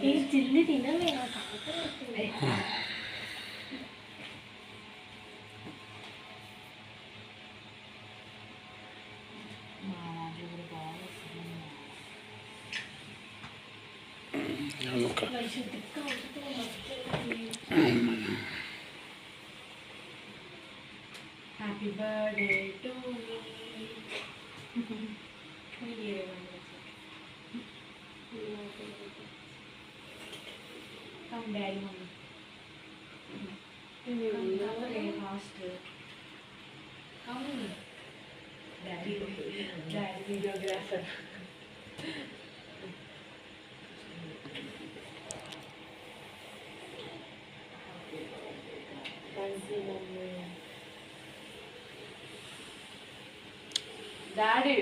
ఈ చిల్లి తినలే happy birthday to come daddy mummy fast come daddy daddy videographer daddy